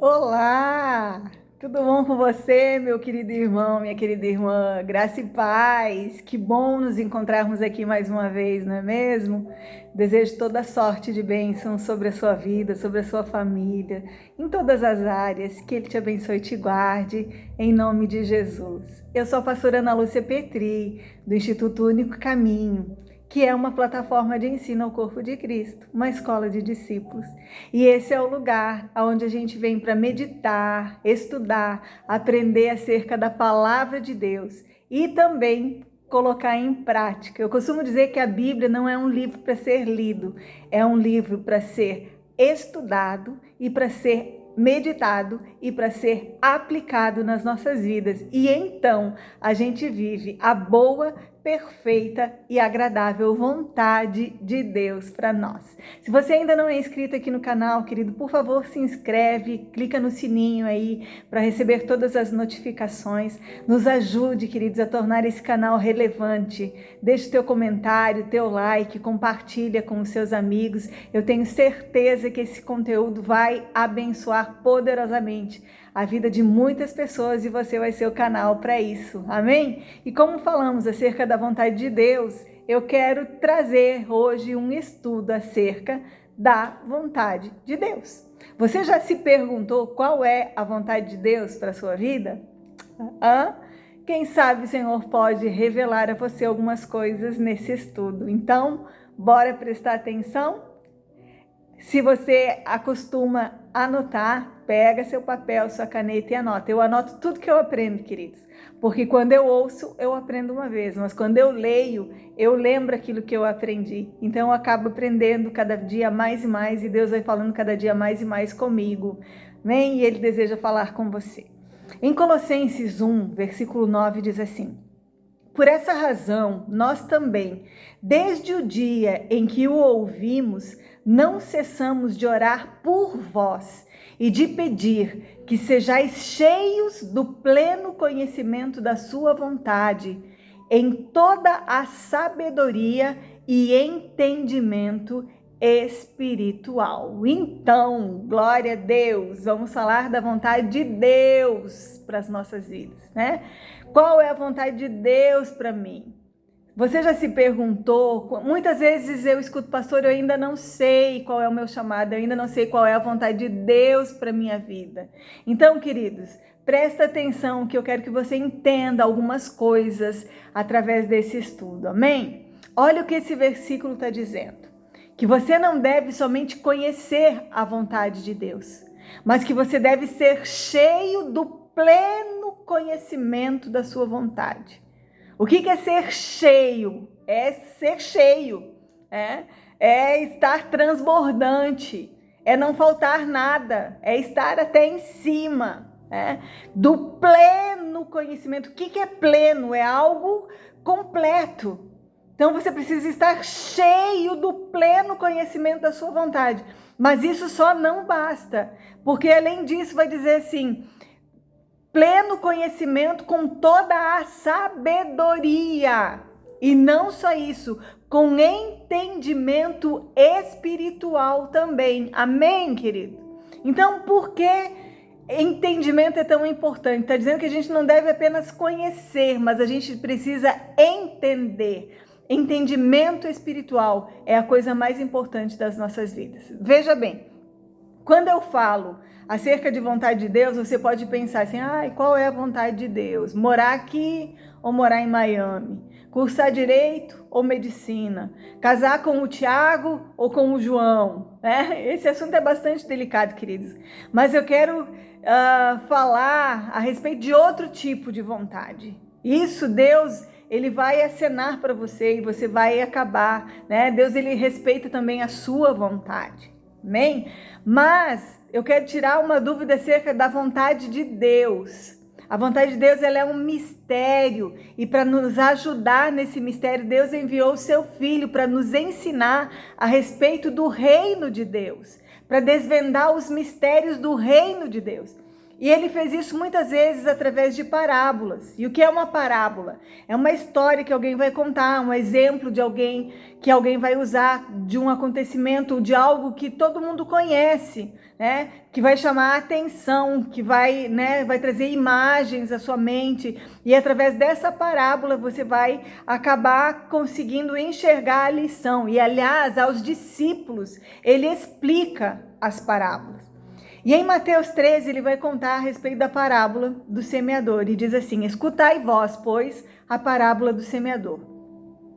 Olá! Tudo bom com você, meu querido irmão, minha querida irmã? Graça e paz! Que bom nos encontrarmos aqui mais uma vez, não é mesmo? Desejo toda sorte de bênçãos sobre a sua vida, sobre a sua família, em todas as áreas. Que Ele te abençoe e te guarde, em nome de Jesus. Eu sou a pastora Ana Lúcia Petri, do Instituto Único Caminho, que é uma plataforma de ensino ao corpo de Cristo, uma escola de discípulos. E esse é o lugar onde a gente vem para meditar, estudar, aprender acerca da palavra de Deus e também colocar em prática. Eu costumo dizer que a Bíblia não é um livro para ser lido, é um livro para ser estudado e para ser meditado e para ser aplicado nas nossas vidas. E então a gente vive a boa, perfeita e agradável vontade de Deus para nós. Se você ainda não é inscrito aqui no canal, querido, por favor, se inscreve, clica no sininho aí para receber todas as notificações. Nos ajude, queridos, a tornar esse canal relevante. Deixe teu comentário, teu like, compartilha com os seus amigos. Eu tenho certeza que esse conteúdo vai abençoar poderosamente a vida de muitas pessoas e você vai ser o canal para isso, amém? E como falamos acerca da vontade de Deus, eu quero trazer hoje um estudo acerca da vontade de Deus. Você já se perguntou qual é a vontade de Deus para a sua vida? Quem sabe o Senhor pode revelar a você algumas coisas nesse estudo. Então, bora prestar atenção? Se você acostuma anotar, pega seu papel, sua caneta e anota. Eu anoto tudo que eu aprendo, queridos. Porque quando eu ouço, eu aprendo uma vez. Mas quando eu leio, eu lembro aquilo que eu aprendi. Então eu acabo aprendendo cada dia mais e mais. E Deus vai falando cada dia mais e mais comigo. Amém? E Ele deseja falar com você. Em Colossenses 1, versículo 9, diz assim: por essa razão, nós também, desde o dia em que o ouvimos, não cessamos de orar por vós e de pedir que sejais cheios do pleno conhecimento da sua vontade, em toda a sabedoria e entendimento espiritual. Então, glória a Deus, vamos falar da vontade de Deus para as nossas vidas, né? Qual é a vontade de Deus para mim? Você já se perguntou? Muitas vezes eu escuto, pastor, eu ainda não sei qual é o meu chamado, eu ainda não sei qual é a vontade de Deus para minha vida. Então, queridos, presta atenção que eu quero que você entenda algumas coisas através desse estudo, amém? Olha o que esse versículo está dizendo, que você não deve somente conhecer a vontade de Deus, mas que você deve ser cheio do pleno conhecimento da sua vontade. O que é ser cheio? É ser cheio, é estar transbordante, é não faltar nada, é estar até em cima, do pleno conhecimento. O que é pleno? É algo completo. Então você precisa estar cheio do pleno conhecimento da sua vontade. Mas isso só não basta, porque além disso vai dizer assim: pleno conhecimento com toda a sabedoria. E não só isso, com entendimento espiritual também. Amém, querido? Então, por que entendimento é tão importante? Está dizendo que a gente não deve apenas conhecer, mas a gente precisa entender. Entendimento espiritual é a coisa mais importante das nossas vidas. Veja bem, quando eu falo acerca de vontade de Deus, você pode pensar assim: qual é a vontade de Deus? Morar aqui ou morar em Miami? Cursar direito ou medicina? Casar com o Tiago ou com o João? Esse assunto é bastante delicado, queridos. Mas eu quero falar a respeito de outro tipo de vontade. Isso, Deus, Ele vai acenar para você e você vai acabar, né? Deus, Ele respeita também a sua vontade. Amém? Mas eu quero tirar uma dúvida acerca da vontade de Deus. A vontade de Deus, ela é um mistério, e para nos ajudar nesse mistério, Deus enviou o seu Filho para nos ensinar a respeito do reino de Deus, para desvendar os mistérios do reino de Deus. E ele fez isso muitas vezes através de parábolas. E o que é uma parábola? É uma história que alguém vai contar, um exemplo de alguém que alguém vai usar de um acontecimento, de algo que todo mundo conhece, né? Que vai chamar a atenção, que vai, né, vai trazer imagens à sua mente. E através dessa parábola você vai acabar conseguindo enxergar a lição. E aliás, aos discípulos, ele explica as parábolas. E em Mateus 13, ele vai contar a respeito da parábola do semeador. E diz assim: escutai vós, pois, a parábola do semeador.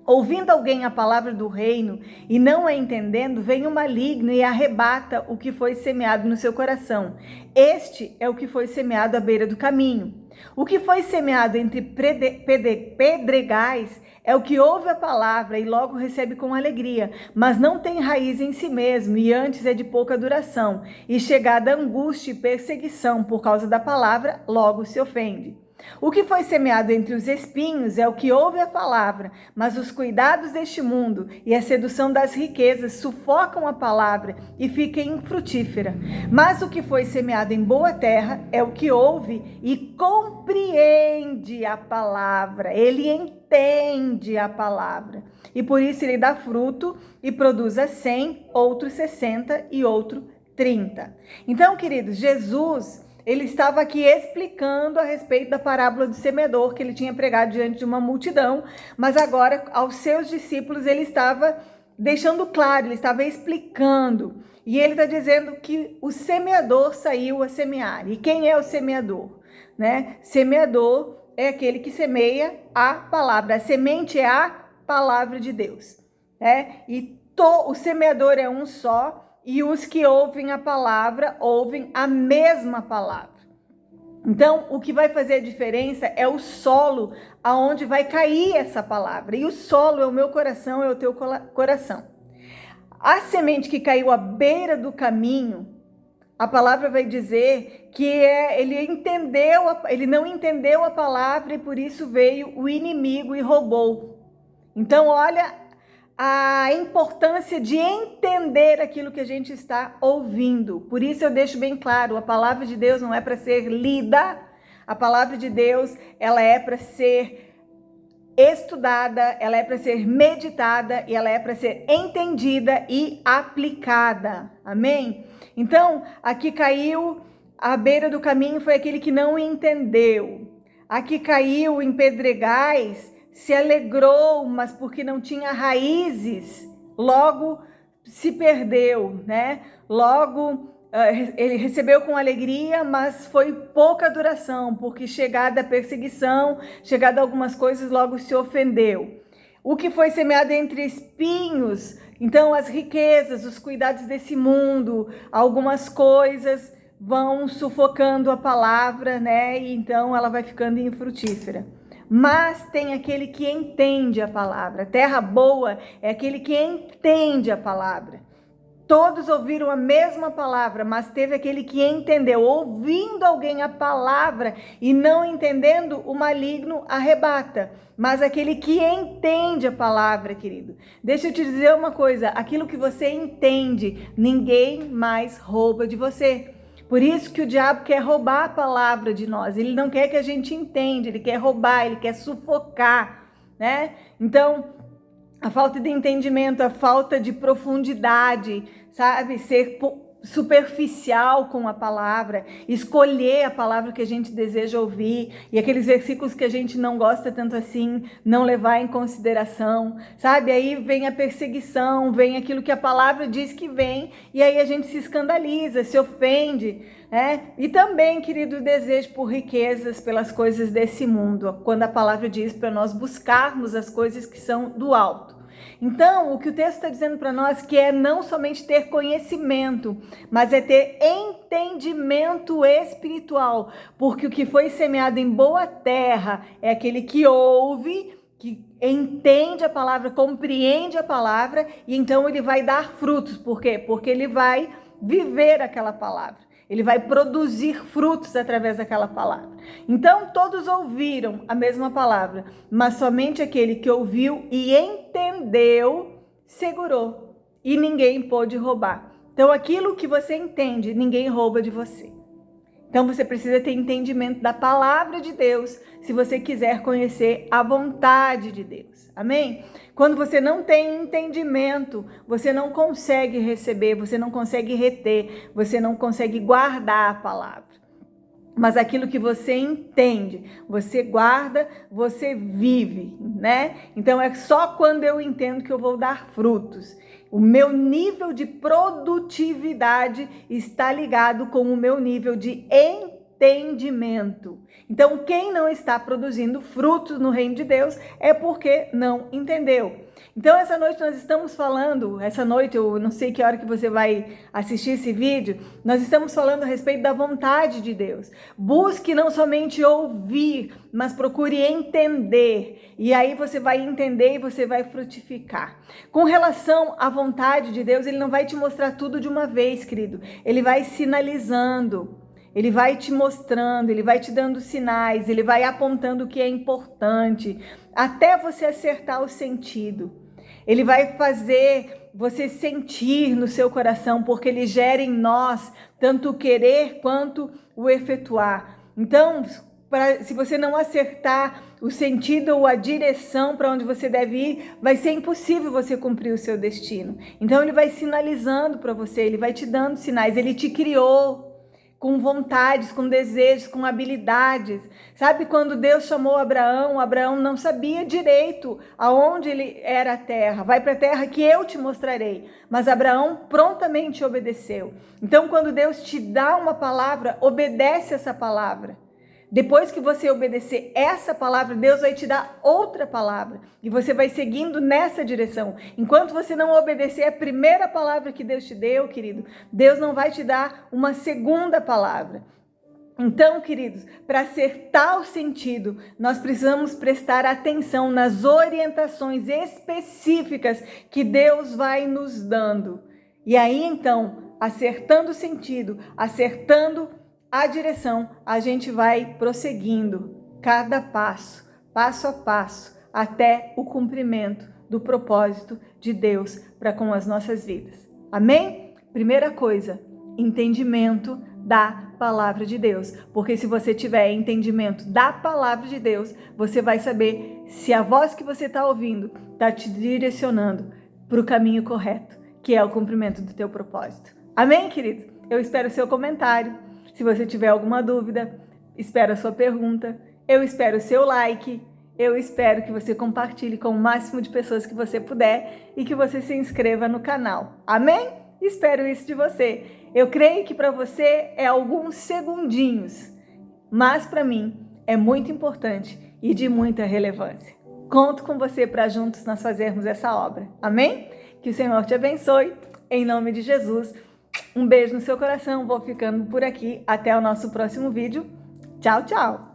Ouvindo alguém a palavra do reino e não a entendendo, vem o maligno e arrebata o que foi semeado no seu coração. Este é o que foi semeado à beira do caminho. O que foi semeado entre pedregais é o que ouve a palavra e logo recebe com alegria, mas não tem raiz em si mesmo e antes é de pouca duração. E chegada a angústia e perseguição por causa da palavra, logo se ofende. O que foi semeado entre os espinhos é o que ouve a palavra, mas os cuidados deste mundo e a sedução das riquezas sufocam a palavra e fica infrutífera. Mas o que foi semeado em boa terra é o que ouve e compreende a palavra. Ele entende a palavra e por isso ele dá fruto e produz a 100, outro 60 e outro 30. Então, queridos, Jesus, ele estava aqui explicando a respeito da parábola do semeador que ele tinha pregado diante de uma multidão, mas agora aos seus discípulos ele estava deixando claro, ele estava explicando. E ele está dizendo que o semeador saiu a semear. E quem é o semeador? Né? Semeador é aquele que semeia a palavra. A semente é a palavra de Deus. Né? E o semeador é um só. E os que ouvem a palavra, ouvem a mesma palavra. Então, o que vai fazer a diferença é o solo aonde vai cair essa palavra. E o solo é o meu coração, é o teu coração. A semente que caiu à beira do caminho, a palavra vai dizer que ele não entendeu a palavra e por isso veio o inimigo e roubou. Então, olha a importância de entender aquilo que a gente está ouvindo. Por isso eu deixo bem claro, a palavra de Deus não é para ser lida, a palavra de Deus, ela é para ser estudada, ela é para ser meditada e ela é para ser entendida e aplicada. Amém? Então, aqui caiu à beira do caminho foi aquele que não entendeu. Aqui caiu em pedregais, se alegrou, mas porque não tinha raízes, logo se perdeu, né? Logo ele recebeu com alegria, mas foi pouca duração, porque chegada a perseguição, chegada a algumas coisas, logo se ofendeu. O que foi semeado entre espinhos, então as riquezas, os cuidados desse mundo, algumas coisas vão sufocando a palavra, né? E então ela vai ficando infrutífera. Mas tem aquele que entende a palavra. Terra boa é aquele que entende a palavra. Todos ouviram a mesma palavra, mas teve aquele que entendeu. Ouvindo alguém a palavra e não entendendo, o maligno arrebata. Mas aquele que entende a palavra, querido. Deixa eu te dizer uma coisa. Aquilo que você entende, ninguém mais rouba de você. Por isso que o diabo quer roubar a palavra de nós. Ele não quer que a gente entenda, ele quer roubar, ele quer sufocar, né? Então, a falta de entendimento, a falta de profundidade, sabe? Ser superficial com a palavra, escolher a palavra que a gente deseja ouvir e aqueles versículos que a gente não gosta tanto assim, não levar em consideração, sabe? Aí vem a perseguição, vem aquilo que a palavra diz que vem e aí a gente se escandaliza, se ofende, né? E também, querido, o desejo por riquezas, pelas coisas desse mundo, quando a palavra diz para nós buscarmos as coisas que são do alto. Então, o que o texto está dizendo para nós que é não somente ter conhecimento, mas é ter entendimento espiritual, porque o que foi semeado em boa terra é aquele que ouve, que entende a palavra, compreende a palavra e então ele vai dar frutos. Por quê? Porque ele vai viver aquela palavra. Ele vai produzir frutos através daquela palavra. Então, todos ouviram a mesma palavra, mas somente aquele que ouviu e entendeu, segurou. E ninguém pôde roubar. Então, aquilo que você entende, ninguém rouba de você. Então você precisa ter entendimento da palavra de Deus se você quiser conhecer a vontade de Deus. Amém? Quando você não tem entendimento, você não consegue receber, você não consegue reter, você não consegue guardar a palavra. Mas aquilo que você entende, você guarda, você vive, né? Então é só quando eu entendo que eu vou dar frutos. O meu nível de produtividade está ligado com o meu nível de entendimento. Então, quem não está produzindo frutos no reino de Deus é porque não entendeu. Então, essa noite nós estamos falando, eu não sei que hora que você vai assistir esse vídeo, nós estamos falando a respeito da vontade de Deus. Busque não somente ouvir, mas procure entender. E aí você vai entender e você vai frutificar. Com relação à vontade de Deus, Ele não vai te mostrar tudo de uma vez, querido. Ele vai sinalizando. Ele vai te mostrando, ele vai te dando sinais, ele vai apontando o que é importante, até você acertar o sentido. Ele vai fazer você sentir no seu coração, porque ele gera em nós tanto o querer quanto o efetuar. Então, se você não acertar o sentido ou a direção para onde você deve ir, vai ser impossível você cumprir o seu destino. Então, ele vai sinalizando para você, ele vai te dando sinais, ele te criou com vontades, com desejos, com habilidades. Sabe quando Deus chamou Abraão, Abraão não sabia direito aonde ele era a terra. Vai para a terra que eu te mostrarei. Mas Abraão prontamente obedeceu. Então, quando Deus te dá uma palavra, obedece essa palavra. Depois que você obedecer essa palavra, Deus vai te dar outra palavra. E você vai seguindo nessa direção. Enquanto você não obedecer a primeira palavra que Deus te deu, querido, Deus não vai te dar uma segunda palavra. Então, queridos, para acertar o sentido, nós precisamos prestar atenção nas orientações específicas que Deus vai nos dando. E aí, então, acertando o sentido, acertando a direção, a gente vai prosseguindo cada passo, passo a passo, até o cumprimento do propósito de Deus para com as nossas vidas. Amém? Primeira coisa, entendimento da palavra de Deus. Porque se você tiver entendimento da palavra de Deus, você vai saber se a voz que você está ouvindo está te direcionando para o caminho correto, que é o cumprimento do teu propósito. Amém, querido? Eu espero o seu comentário. Se você tiver alguma dúvida, espero a sua pergunta, eu espero o seu like, eu espero que você compartilhe com o máximo de pessoas que você puder e que você se inscreva no canal. Amém? Espero isso de você. Eu creio que para você é alguns segundinhos, mas para mim é muito importante e de muita relevância. Conto com você para juntos nós fazermos essa obra. Amém? Que o Senhor te abençoe, em nome de Jesus. Um beijo no seu coração, vou ficando por aqui. Até o nosso próximo vídeo. Tchau, tchau!